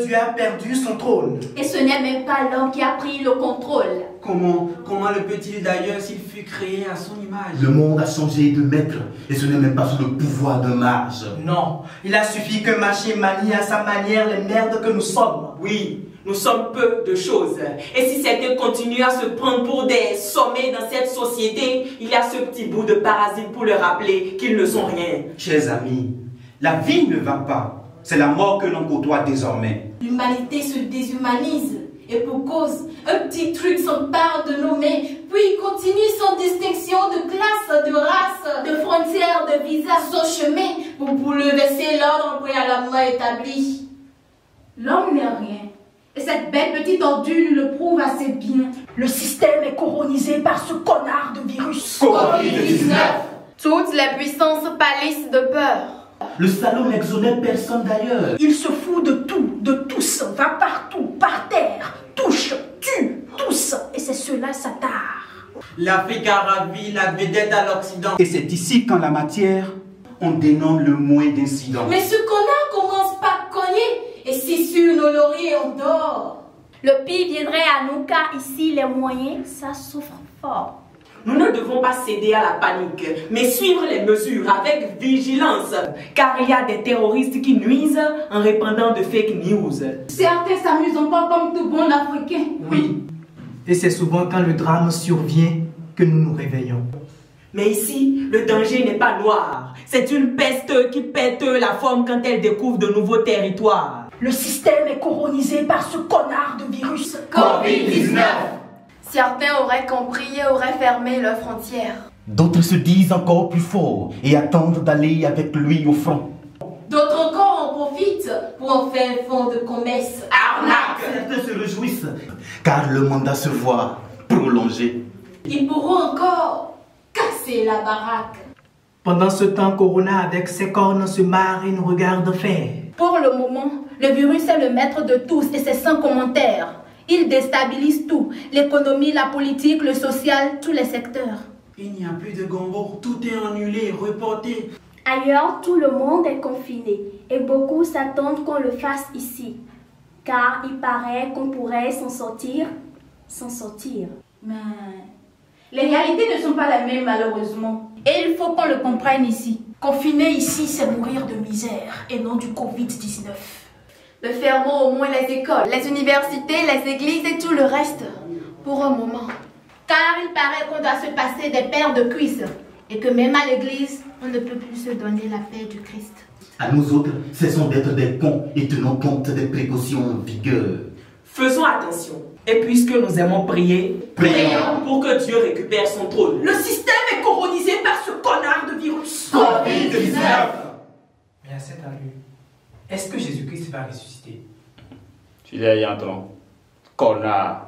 Dieu a perdu son trône. Et ce n'est même pas l'homme qui a pris le contrôle. Comment le peut-il d'ailleurs s'il fut créé à son image? Le monde a changé de maître et ce n'est même pas sous le pouvoir d'un mage. Non, il a suffi que Maché manie à sa manière les merdes que nous sommes. Oui, nous sommes peu de choses. Et si certains continuent à se prendre pour des sommets dans cette société, il y a ce petit bout de parasite pour leur rappeler qu'ils ne sont rien. Chers amis, la vie ne va pas. C'est la mort que l'on côtoie désormais. L'humanité se déshumanise. Et pour cause, un petit truc s'empare de nos mains, puis continue sans distinction de classe, de race, de frontières, de visa, son chemin pour bouleverser l'ordre préalablement établi. L'homme n'est rien. Et cette belle petite ordure le prouve assez bien. Le système est coronisé par ce connard de virus. Covid-19. Toutes les puissances pâlissent de peur. Le salaud n'exonère personne d'ailleurs. Il se fout de tout, de tous, va partout, par terre, touche, tue, tous. Et c'est cela sa tare. L'Afrique a ravi la vedette à l'Occident. Et c'est ici qu'en la matière, on dénomme le moins d'incidents. Mais ce connard commence par cogner. Et si sur nos lauriers on dort. Le pire viendrait à nous car ici les moyens, ça souffre fort. Nous ne devons pas céder à la panique, mais suivre les mesures avec vigilance, car il y a des terroristes qui nuisent en répandant de fake news. Certains s'amusent encore comme tout bon Africain. Oui, et c'est souvent quand le drame survient que nous nous réveillons. Mais ici, le danger n'est pas noir. C'est une peste qui pète la forme quand elle découvre de nouveaux territoires. Le système est coronisé par ce connard de virus. Covid-19. Certains auraient compris et auraient fermé leurs frontières. D'autres se disent encore plus forts et attendent d'aller avec lui au front. D'autres encore en profitent pour en faire un fonds de commerce. Arnaque! Certains se réjouissent car le mandat se voit prolongé. Ils pourront encore casser la baraque. Pendant ce temps, Corona avec ses cornes se marre et nous regarde faire. Pour le moment, le virus est le maître de tous et c'est sans commentaire. Il déstabilise tout, l'économie, la politique, le social, tous les secteurs. Il n'y a plus de gombo, tout est annulé, reporté. Ailleurs, tout le monde est confiné et beaucoup s'attendent qu'on le fasse ici. Car il paraît qu'on pourrait s'en sortir. Mais les réalités ne sont pas les mêmes malheureusement. Et il faut qu'on le comprenne ici. Confiner ici, c'est mourir de misère et non du Covid-19. Mais fermons au moins les écoles, les universités, les églises et tout le reste. Pour un moment. Car il paraît qu'on doit se passer des paires de cuisses. Et que même à l'église, on ne peut plus se donner la paix du Christ. À nous autres, cessons d'être des cons et tenons compte des précautions en vigueur. Faisons attention. Et puisque nous aimons prier, prions pour que Dieu récupère son trône. Le système est coronisé par ce connard de virus. Covid-19. Mais à cette allure, est-ce que Jésus-Christ va ressusciter? Tu l'as entendu. Connard.